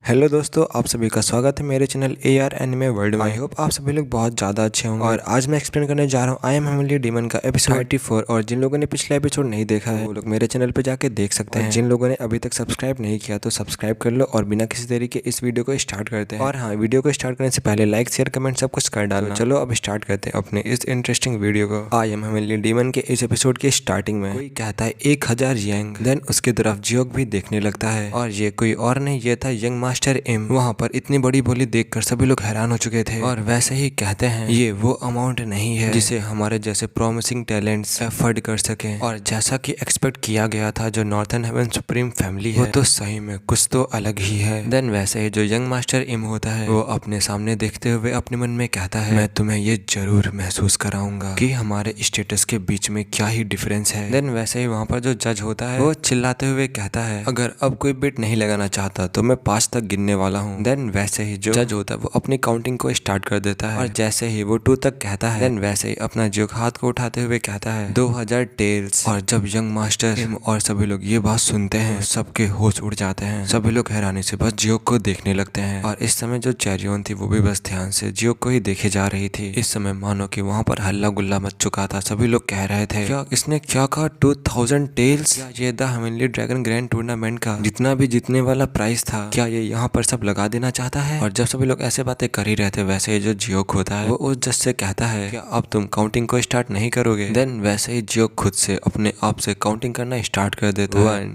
Hello दोस्तों, आप सभी का स्वागत है मेरे चैनल AR एनिमे वर्ल्ड में। आई होप आप सभी लोग बहुत ज़्यादा अच्छे होंगे। और आज मैं एक्सप्लेन करने जा रहा हूँ आई एम हेवनली डीमन का एपिसोड 34। और जिन लोगों ने पिछला एपिसोड नहीं देखा है वो लोग मेरे चैनल पे जाके देख सकते हैं। जिन लोगों ने अभी तक सब्सक्राइब नहीं किया तो सब्सक्राइब कर लो और बिना किसी देरी के इस वीडियो को स्टार्ट करते हैं। और हाँ, वीडियो को स्टार्ट करने से पहले लाइक शेयर कमेंट सब कुछ कर डालना। चलो अब स्टार्ट करते हैं अपने इस इंटरेस्टिंग वीडियो को। आई एम हेवनली डीमन के इस एपिसोड के स्टार्टिंग में कोई कहता है 1000 यंग, देन उसकी तरफ जियोक भी देखने लगता है। और ये कोई और नहीं, ये था यंग मास्टर एम। वहाँ पर इतनी बड़ी बोली देखकर सभी लोग हैरान हो चुके थे। और वैसे ही कहते हैं ये वो अमाउंट नहीं है जिसे हमारे जैसे प्रॉमिसिंग टैलेंट्स अफोर्ड कर सके। और जैसा कि एक्सपेक्ट किया गया था, जो नॉर्थन हेवन सुप्रीम फैमिली है वो तो सही में कुछ तो अलग ही है। देन वैसे ही जो यंग मास्टर इम होता है वो अपने सामने देखते हुए अपने मन में कहता है मैं तुम्हें ये जरूर महसूस कराऊंगा कि हमारे स्टेटस के बीच में क्या ही डिफरेंस है। देन वैसे ही वहाँ पर जो जज होता है वो चिल्लाते हुए कहता है अगर अब कोई बिट नहीं लगाना चाहता तो मैं 5 तक गिनने वाला हूँ। देन वैसे ही जो जज होता है वो अपनी काउंटिंग को स्टार्ट कर देता है। और जैसे ही वो 2 तक कहता है देन वैसे ही अपना जियोक हाथ को उठाते हुए कहता है 2000 टेल्स। और जब यंग मास्टर हिम और सभी लोग ये बात सुनते हैं तो सबके होश उड़ जाते हैं। सभी लोग हैरानी से बस जियोक को देखने लगते हैं। और इस समय जो चेरियोन थी वो भी बस ध्यान से जियोक को ही देखे जा रही थी। इस समय मानो कि वहाँ पर हल्ला गुल्ला मच चुका था। सभी लोग कह रहे थे क्या इसने क्या कहा 2000 टेल्स? क्या ये the heavenly dragon grand tournament का जितना भी जीतने वाला प्राइस था क्या ये यहाँ पर सब लगा देना चाहता है? और जब सभी लोग ऐसे बातें कर ही रहे थे वैसे ही जो जियोक होता है वो उस जज से कहता है कि अब तुम काउंटिंग को स्टार्ट नहीं करोगे? देन वैसे ही जियोक खुद से अपने आप से काउंटिंग करना स्टार्ट कर देता है 1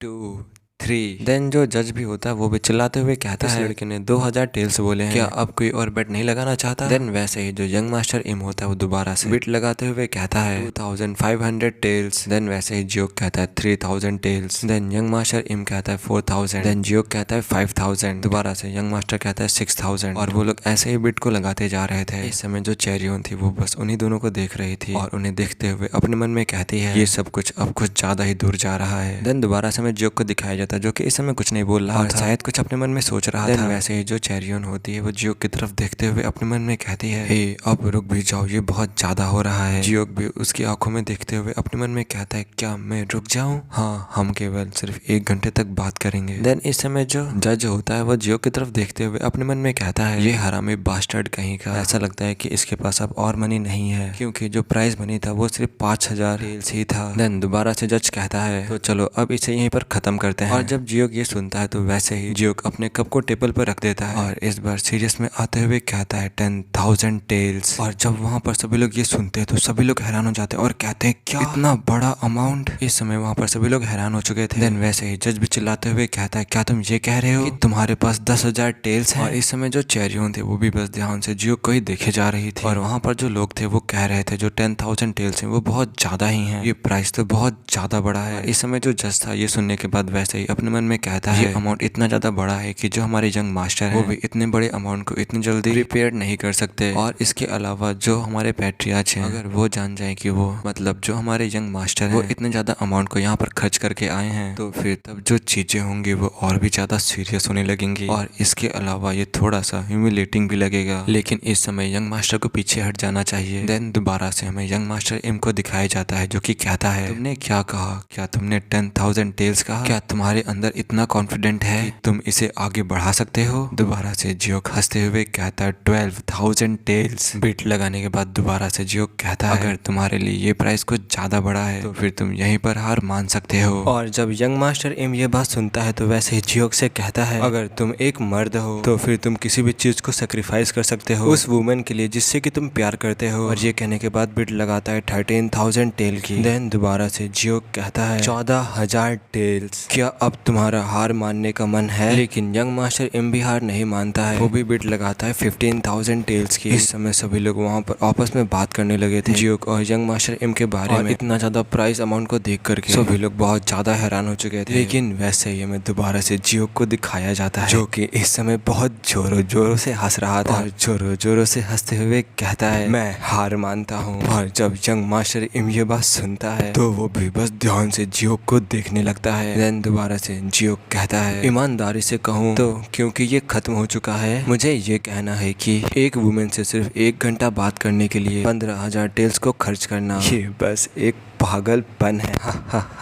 2 3। देन जो जज भी होता है वो भी चिल्लाते हुए कहता है लड़के ने 2000 टेल्स बोले हैं, क्या अब कोई और बेट नहीं लगाना चाहता? देन वैसे ही जो यंग मास्टर इम होता है वो दोबारा से बिट लगाते हुए कहता है 2500 टेल्स। देन वैसे ही जियोक कहता है 3000 टेल्स। देन यंग मास्टर इम कहता है 4000। देन जियोक कहता है 5000। दोबारा से यंग मास्टर कहता है 6000। और वो लोग ऐसे ही बिट को लगाते जा रहे थे। इस समय जो चेरियोन थी वो बस उन्हीं दोनों को देख रही थी और उन्हें देखते हुए अपने मन में कहती है ये सब कुछ अब कुछ ज्यादा ही दूर जा रहा है। देन दोबारा से हमें जियोक को दिखाया जाता है जो कि इस समय कुछ नहीं बोल रहा और शायद कुछ अपने मन में सोच रहा था। वैसे ही जो चेरियोन होती है वो जियोक की तरफ देखते हुए अपने मन में कहती है हे अब रुक भी जाओ, ये बहुत ज्यादा हो रहा है। जियोक भी उसकी आंखों में देखते हुए अपने मन में कहता है क्या मैं रुक जाऊं? हाँ, हम केवल सिर्फ 1 घंटे तक बात करेंगे। देन इस समय जो जज होता है वो जियोक की तरफ देखते हुए अपने मन में कहता है ये हरामी बास्टर्ड कहीं का, ऐसा लगता है कि इसके पास अब और मनी नहीं है क्योंकि जो प्राइस मनी था वो सिर्फ 5000 टेल्स ही था। देन दोबारा से जज कहता है तो चलो अब इसे यहीं पर खत्म करते हैं। और जब जियोक ये सुनता है तो वैसे ही जियोक अपने कप को टेबल पर रख देता है और इस बार सीरियस में आते हुए कहता है 10,000 टेल्स। और जब वहाँ पर सभी लोग ये सुनते हैं तो सभी लोग हैरान हो जाते हैं और कहते हैं क्या इतना बड़ा अमाउंट? इस समय वहाँ पर सभी लोग हैरान हो चुके थे। देन वैसे ही जज भी चिल्लाते हुए कहता है क्या तुम ये कह रहे हो कि तुम्हारे पास 10,000 टेल्स हैं? और इस समय जो चेरियोन थे वो भी बस ध्यान से जियोक को ही देखे जा रही थी। और वहाँ पर जो लोग थे वो कह रहे थे जो 10,000 टेल्स हैं वो बहुत ज्यादा ही हैं, ये प्राइस तो बहुत ज्यादा बड़ा है। इस समय जो जज था ये सुनने के बाद वैसे ही अपने मन में कहता है ये अमाउंट इतना ज्यादा बड़ा है कि जो हमारे यंग मास्टर है वो भी इतने बड़े अमाउंट को इतनी जल्दी प्रिपेयर नहीं कर सकते। और इसके अलावा जो हमारे पैट्रियार्च हैं अगर वो जान जाए कि वो मतलब जो हमारे यंग मास्टर वो इतने ज्यादा अमाउंट को यहाँ पर खर्च करके आए हैं तो फिर तब जो चीजें होंगी वो और भी ज्यादा सीरियस होने लगेंगी। और इसके अलावा ये थोड़ा सा ह्यूमिलेटिंग भी लगेगा। लेकिन इस समय यंग मास्टर को पीछे हट जाना चाहिए। देन दोबारा से हमें यंग मास्टर इम को दिखाया जाता है जो कि कहता है तुमने क्या कहा? क्या तुमने 10,000 टेल्स कहा? क्या तुम्हारे अंदर इतना कॉन्फिडेंट है कि तुम इसे आगे बढ़ा सकते हो? दोबारा से जियोक हंसते हुए कहता है 12,000 टेल्स। बिट लगाने के बाद दोबारा से जियोक कहता है अगर तुम्हारे लिए ये प्राइस कुछ ज्यादा बड़ा है तो फिर तुम यहीं पर हार मान सकते हो। और जब यंग मास्टर इम ये बात सुनता है तो वैसे ही जियोक से कहता है अगर तुम एक मर्द हो तो फिर तुम किसी भी चीज को सेक्रीफाइस कर सकते हो उस वुमेन के लिए जिससे कि तुम प्यार करते हो। और ये कहने के बाद बिट लगाता है 13,000 टेल की। देन दोबारा से जियोक कहता है 14,000 टेल्स। क्या अब तुम्हारा हार मानने का मन है? लेकिन यंग मास्टर इम भी हार नहीं मानता है, वो भी बिट लगाता है 15,000 टेल्स की। इस समय सभी लोग वहाँ पर आपस में बात करने लगे थे जियोक और यंग मास्टर इम के बारे में। इतना ज्यादा प्राइस अमाउंट को देख करके सभी लोग बहुत ज्यादा हैरान हो चुके थे। लेकिन वैसे ही हमें दोबारा से जियोक को दिखाया जाता है जो कि इस समय बहुत जोरों जोरों से हंस रहा था और जोरों जोरों से हंसते हुए कहता है मैं हार मानता हूँ। और जब यंग मास्टर इम ये बात सुनता है तो वो भी बस ध्यान से जियोक को देखने लगता है। देन दोबारा से जियोक कहता है ईमानदारी से कहूँ तो क्योंकि ये खत्म हो चुका है मुझे ये कहना है कि एक वुमेन से सिर्फ 1 घंटा बात करने के लिए 15,000 टेल्स को खर्च करना ये बस एक पागलपन है।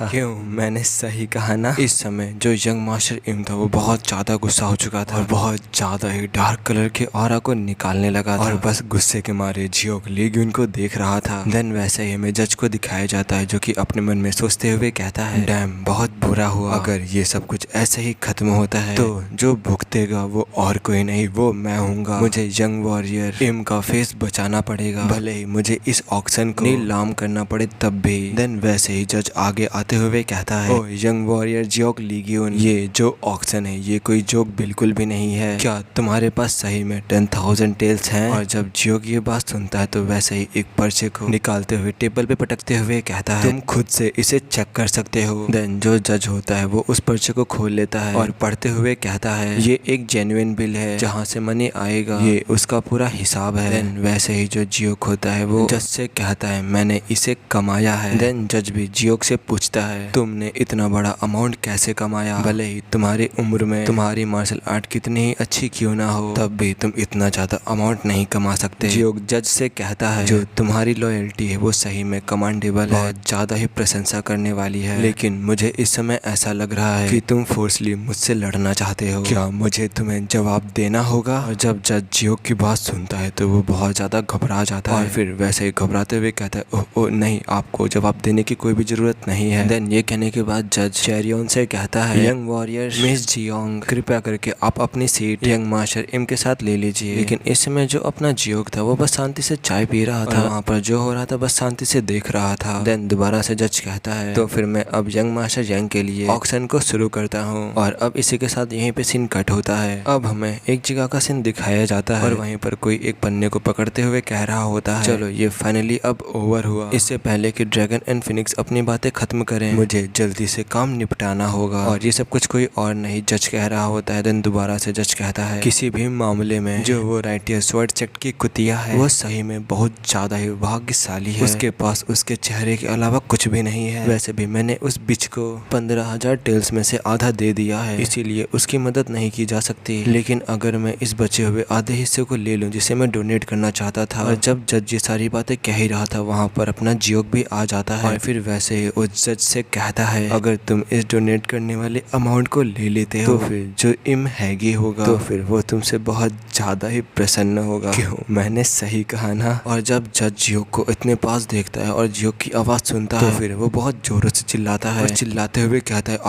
क्यों, मैंने सही कहा ना। इस समय जो यंग मास्टर इम था वो बहुत ज्यादा गुस्सा हो चुका था और बहुत ज्यादा ही डार्क कलर के ऑरा को निकालने लगा था और बस गुस्से के मारे जियोक ली ग्यून को देख रहा था। देन वैसे ही हमें जज को दिखाया जाता है जो कि अपने मन में सोचते हुए कहता है, डैम बहुत बुरा हुआ, अगर ये सब कुछ ऐसे ही खत्म होता है तो जो भुगतेगा वो और कोई नहीं, वो मैं हूँगा। मुझे यंग वॉरियर इम का फेस बचाना पड़ेगा, भले ही मुझे इस ऑक्शन को नीलाम करना पड़े तब भी। देन वैसे ही जज आगे आते हुए कहता है, ओ यंग वॉरियर जियोक ली ग्यून, ये जो ऑक्शन है ये कोई जोक बिल्कुल भी नहीं है। क्या तुम्हारे पास सही में 10,000 टेल्स हैं? और जब जियोक ये बात सुनता है तो वैसे ही एक पर्चे को निकालते हुए टेबल पे पटकते हुए कहता है, तुम खुद से इसे चेक कर सकते हो। देन जो जज होता है वो उस पर्चे को खोल लेता है और पढ़ते हुए कहता है, ये एक जेन्युइन बिल है, जहाँ से मनी आएगा ये उसका पूरा हिसाब है। देन वैसे ही जो जियोक होता है वो जज से कहता है, मैंने इसे कमाया है। देन जज भी जियोक से पूछता है, तुमने इतना बड़ा अमाउंट कैसे कमाया? भले ही तुम्हारी उम्र में तुम्हारी मार्शल आर्ट कितनी ही अच्छी क्यों ना हो, तब भी तुम इतना ज्यादा अमाउंट नहीं कमा सकते। जियोक जज से कहता है, जो तुम्हारी लॉयल्टी है वो सही में कमांडेबल है, बहुत ज्यादा ही प्रशंसा करने वाली है, लेकिन मुझे इस समय ऐसा लग रहा है कि तुम फोर्सली मुझसे लड़ना चाहते हो। क्या मुझे तुम्हें जवाब देना होगा? और जब जज जियोक की बात सुनता है तो वो बहुत ज्यादा घबरा जाता है और फिर वैसे ही घबराते हुए कहता है, ओह नहीं, आपको जवाब देने की कोई भी जरूरत नहीं है। देन ये कहने के बाद जज चेरियन से कहता है, यंग वॉरियर मिस जियोंग, कृपया करके आप अपनी सीट यंग मास्टर इम के साथ ले लीजिए। लेकिन इस समय जो अपना जियोक था वो बस शांति से चाय पी रहा था, वहाँ पर जो हो रहा था बस शांति से देख रहा था। देन दोबारा से जज कहता है, तो फिर मैं अब यंग मास्टर यंग के लिए ऑक्शन को शुरू करता हूँ। और अब इसी के साथ यहीं पे सीन कट होता है। अब हमें एक जगह का सीन दिखाया जाता है और वहीं पर कोई एक पन्ने को पकड़ते हुए कह रहा होता है, चलो ये फाइनली अब ओवर हुआ। इससे पहले कि ड्रैगन एंड फिनिक्स अपनी बातें खत्म करें, मुझे जल्दी से काम निपटाना होगा। और ये सब कुछ कोई और नहीं जज कह रहा होता है। देन दोबारा से जज कहता है, किसी भी मामले में जो वो राइटियर स्वॉर्ड सेक्ट की कुतिया है वो सही में बहुत ज्यादा ही भाग्यशाली है, उसके पास उसके चेहरे के अलावा कुछ भी नहीं है। वैसे भी मैंने उस बिच को 15,000 टेल्स में से आधा दे दिया है, इसीलिए उसकी मदद नहीं की जा सकती। लेकिन अगर मैं इस बचे हुए आधे हिस्से को ले लूं जिसे मैं डोनेट करना चाहता था, और जब जज ये सारी बातें कह ही रहा था वहाँ पर अपना जियोक भी आ जाता है और फिर वैसे ही उस जज से कहता है, अगर तुम इस डोनेट करने वाले अमाउंट को ले लेते हो तो फिर जो इम हैगी होगा तो फिर वो तुमसे बहुत ज्यादा ही प्रसन्न होगा। क्यों, मैंने सही कहा ना। और जब जज जियोक को इतने पास देखता है और जियोक की आवाज सुनता है तो फिर वो बहुत जोरों से चिल्लाता है और चिल्लाते हुए कहता है,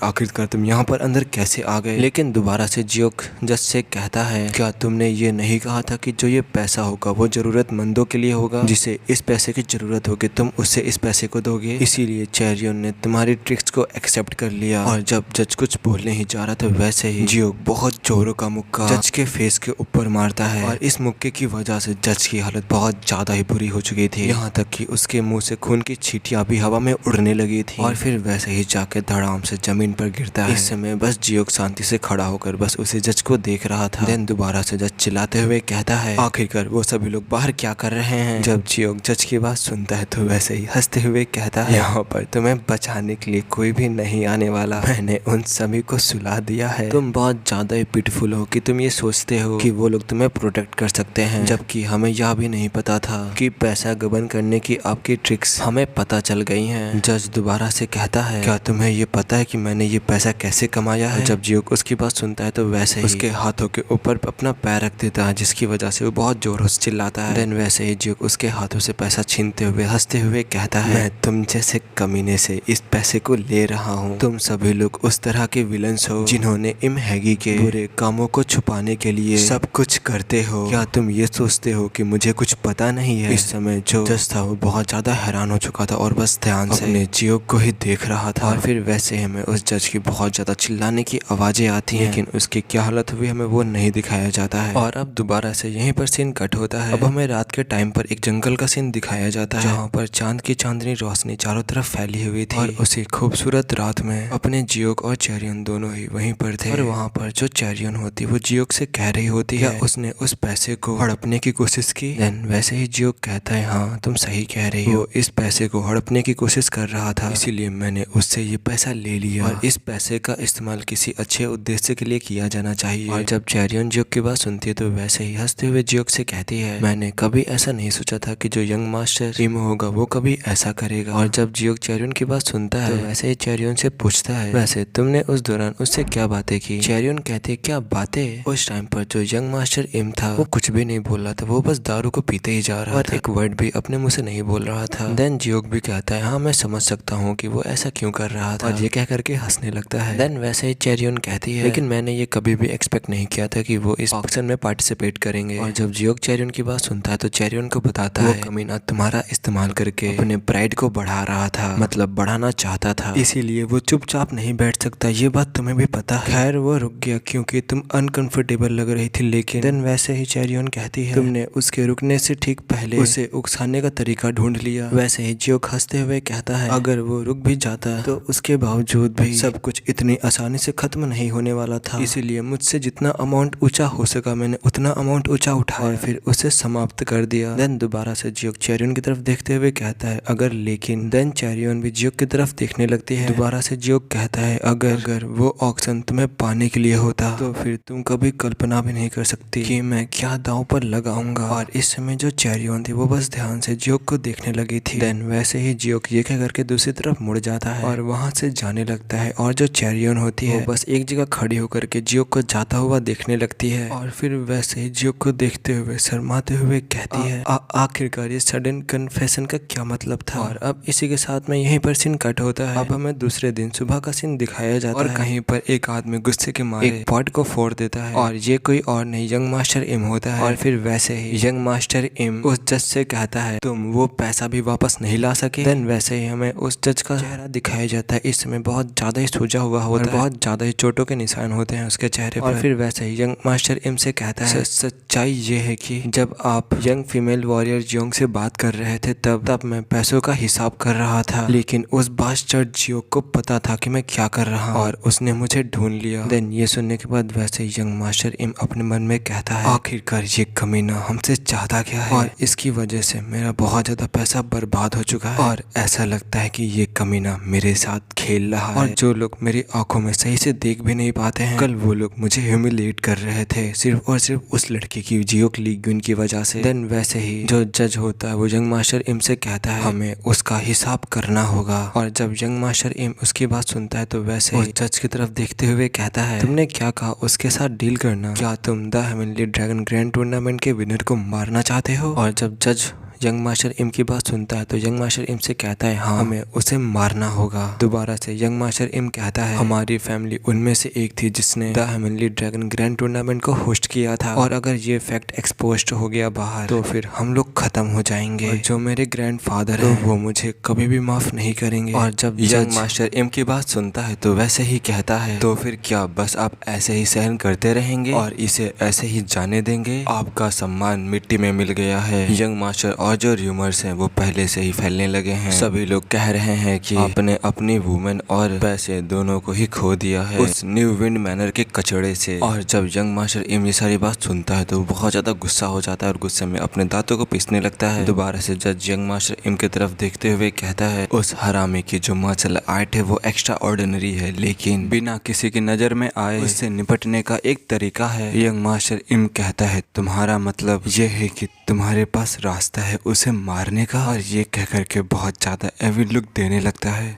आखिरकार तुम यहाँ पर अंदर कैसे आ गए? लेकिन दोबारा से जियोक जज से कहता है, क्या तुमने ये नहीं कहा था कि जो ये पैसा होगा वो जरूरतमंदों के लिए होगा, जिसे इस पैसे की जरूरत होगी तुम उससे इस पैसे को दोगे? इसीलिए चेरियन ने तुम्हारी ट्रिक्स को एक्सेप्ट कर लिया। और जब जज कुछ बोलने ही जा रहा था वैसे ही जियोक बहुत जोरों का मुक्का जज के फेस के ऊपर मारता है और इस मुक्के की वजह से जज की हालत बहुत ज्यादा ही बुरी हो चुकी थी, यहाँ तक कि उसके मुंह से खून की छींटियां भी हवा में उड़ने लगी थी और फिर वैसे ही जाके धड़ाम से जमीन पर गिरता है। इस समय बस जियोक शांति से खड़ा होकर बस उसे जज को देख रहा था। देन दोबारा से जज चिल्लाते हुए कहता है, आखिरकार वो सभी लोग बाहर क्या कर रहे हैं? जब जियोक जज की बात सुनता है तो वैसे ही हंसते हुए कहता है, यहाँ पर तुम्हें बचाने के लिए कोई भी नहीं आने वाला, मैंने उन सभी को सुला दिया है। तुम बहुत ज्यादा ही पिटफुल हो कि तुम ये सोचते हो कि वो लोग तुम्हें प्रोटेक्ट कर सकते हैं, जबकि हमें यह भी नहीं पता था कि पैसा गबन करने की आपकी ट्रिक्स हमें पता चल गई हैं। जज दोबारा से कहता है, क्या तुम्हें ये पता है कि मैंने ये पैसा कैसे कमाया है? जब जियोक उसकी बात सुनता है तो वैसे ही उसके हाथों के ऊपर अपना पैर रख देता है जिसकी वजह से वो बहुत जोरों से चिल्लाता है। देन वैसे ही जियोक उसके हाथों से पैसा छीनते हुए हंसते हुए कहता है, मैं तुम जैसे कमीने से इस पैसे को ले रहा हूँ। तुम सभी लोग उस तरह के विलन्स हो जिन्होंने इम हैगी के बुरे कामों को छुपाने के लिए सब कुछ करते हो। क्या तुम ये सोचते हो कि मुझे कुछ पता नहीं है? इस समय जो जज था वो बहुत ज्यादा हैरान हो चुका था और बस ध्यान से अपने जियोक को ही देख रहा था। और फिर वैसे हमें उस जज की बहुत ज्यादा चिल्लाने की आवाजें आती हैं, लेकिन उसकी क्या हालत हुई हमें वो नहीं दिखाया जाता है। और अब दोबारा से यहीं पर सीन कट होता है। अब हमें रात के टाइम पर एक जंगल का सीन दिखाया जाता है जहाँ पर चांद की चांदनी रोशनी चारों तरफ फैली हुई थी और उसी खूबसूरत रात में अपने जियोक और चेरियन दोनों ही वहीं पर थे। और वहाँ पर जो चेरियन होती वो जियोक से कह रही होती है उसने उस पैसे को हड़पने की कोशिश की। देन वैसे ही जियोक कहता है, हाँ तुम सही कह रही हो, इस पैसे को हड़पने की कोशिश कर रहा था, इसीलिए मैंने उससे ये पैसा ले लिया और इस पैसे का इस्तेमाल किसी अच्छे उद्देश्य के लिए किया जाना चाहिए। और जब चेरियन जियोक की बात सुनती है तो वैसे ही हंसते हुए जियोक से कहती है, मैंने कभी ऐसा नहीं सोचा था कि जो यंग मास्टर इम होगा वो कभी ऐसा करेगा। और जब जियोक चेरियन की बात सुनता है तो वैसे ही चेरियन से पूछता है, वैसे तुमने उस दौरान उससे क्या बातें की? चेरियन कहते, क्या बातें? उस टाइम पर जो यंग मास्टर इम था वो कुछ भी नहीं बोल रहा था, वो बस दारू को पीते ही जा रहा था, एक वर्ड भी अपने मुंह से नहीं बोल रहा था। देन जियोक भी कहता है, हाँ मैं समझ सकता हूँ कि वो ऐसा क्यों कर रहा था, और ये कह करके हंसने लगता है। देन वैसे ही चेरियन कहती है, लेकिन मैंने ये कभी भी एक्सपेक्ट नहीं किया था कि वो इस ऑक्शन में पार्टिसिपेट करेंगे। और जब जियोक चेरियन की बात सुनता है तो चेरियन को बताता है, वो कमीना तुम्हारा इस्तेमाल करके अपने प्राइड को बढ़ा रहा था, मतलब बढ़ाना चाहता था, इसीलिए वो चुपचाप नहीं बैठ सकता, ये बात तुम्हें भी पता है। खैर वो रुक गया क्योंकि तुम अनकंफर्टेबल लग रही थी, लेकिन देन वैसे ही चेरियन कहती है, तुमने उसके रुकने से ठीक पहले उसे उकसाने का तरीका ढूंढ लिया। वैसे ही जियोक हंसते हुए कहता है, अगर वो रुक भी जाता तो उसके बावजूद भी सब कुछ इतनी आसानी से खत्म नहीं होने वाला था, इसीलिए मुझसे जितना अमाउंट ऊंचा हो सका मैंने उतना अमाउंट ऊंचा उठाया और फिर उसे समाप्त कर दिया। देन दोबारा से जियोक चेरियन की तरफ देखते हुए कहता है, अगर, लेकिन। देन चेरियन भी जियोक की तरफ देखने लगती है। दोबारा से जियोक कहता है, अगर वो ऑक्शन तुम्हें पाने के लिए होता तो फिर तुम कभी कल्पना भी नहीं कर सकती कि मैं क्या दांव पर लगाऊंगा। और इस समय जो चेरियन थी वो बस ध्यान से जियोक को देखने लगी थी। देन वैसे ही जियोक ये कह करके दूसरी तरफ मुड़ जाता है और वहां से जाने लगता है, और जो चेरियन होती है वो बस एक जगह खड़ी होकर के जियोक को जाता हुआ देखने लगती है, और फिर वैसे ही जियोक को देखते हुए शर्माते हुए कहती है, आखिरकार ये सडन कन्फेशन का क्या मतलब था। और अब इसी के साथ में यहीं पर सीन कट होता है। अब हमें दूसरे दिन सुबह का सीन दिखाया जाता है और कहीं पर एक आदमी गुस्से के मारे एक पॉट को फोड़ देता है, और ये कोई और नहीं यंग मास्टर इम होता है। और फिर वैसे ही यंग मास्टर इम उस जज से कहता है, तुम वो पैसा भी वापस नहीं ला सके। देन वैसे ही हमें उस जज का चेहरा दिखाया जाता है, इस समय बहुत ज्यादा ही सूजा हुआ होता है, बहुत ज्यादा ही चोटों के निशान होते हैं उसके चेहरे पर। और फिर वैसे ही यंग मास्टर इम से कहता है, सच्चाई ये है कि जब आप यंग फीमेल वॉरियर जियोंग से बात कर रहे थे तब मैं पैसों का हिसाब कर रहा था, लेकिन उस बास्टर्ड जियोंग को पता था कि मैं क्या कर रहा हूँ और उसने मुझे ढूंढ लिया। देन ये सुनने के बाद वैसे यंग मास्टर इम अपने मन में कहता है, आखिरकार ये कमीना हमसे चाहता क्या है, और इसकी वजह से मेरा बहुत ज्यादा पैसा बर्बाद हो चुका है, और ऐसा लगता है कि ये कमीना मेरे साथ खेल रहा है। और जो लोग मेरी आंखों में सही से देख भी नहीं पाते हैं, कल वो लोग मुझे ह्यूमिलेट कर रहे थे सिर्फ और सिर्फ उस लड़की की जियोक ली गुन की वजह से। देन वैसे ही जो जज होता है वो यंग मास्टर इम से कहता है, हमें उसका हिसाब करना होगा। और जब यंग मास्टर इम उसकी बात सुनता है तो वैसे उस जज की तरफ देखते हुए कहता है, तुमने क्या कहा उसके साथ डील करना, क्या तुम the heavenly dragon grand tournament के विनर को मारना चाहते हो? और जब जज यंग मास्टर इम की बात सुनता है तो यंग मास्टर इम से कहता है, हाँ हमें उसे मारना होगा। दोबारा से यंग मास्टर इम कहता है, हमारी फैमिली उनमें से एक थी जिसने the heavenly dragon grand tournament को होस्ट किया था, और अगर ये फैक्ट एक्सपोज्ड हो गया बाहर तो फिर हम लोग खत्म हो जाएंगे, और जो मेरे ग्रैंडफादर हैं वो मुझे कभी भी माफ नहीं करेंगे। और जब यंग मास्टर इम की बात सुनता है तो वैसे ही कहता है, तो फिर क्या बस आप ऐसे ही सहन करते रहेंगे और इसे ऐसे ही जाने देंगे? आपका सम्मान मिट्टी में मिल गया है। यंग मास्टर और जो र्यूमर्स हैं वो पहले से ही फैलने लगे हैं, सभी लोग कह रहे हैं कि आपने अपनी वुमेन और पैसे दोनों को ही खो दिया है उस न्यू विंड मैनर के कचड़े से। और जब यंग मास्टर इम ये सारी बात सुनता है तो वो बहुत ज्यादा गुस्सा हो जाता है और गुस्से में अपने दांतों को पीसने लगता है। दोबारा से जज यंग मास्टर इम की तरफ देखते हुए कहता है, उस हरामी की जो मार्शल आर्ट है वो एक्स्ट्रा ऑर्डिनरी है, लेकिन बिना किसी की नजर में आए उससे निपटने का एक तरीका है। यंग मास्टर इम कहता है, तुम्हारा मतलब ये है कि तुम्हारे पास रास्ता है उसे मारने का? और ये कह करके बहुत ज्यादा एविल लुक देने लगता है।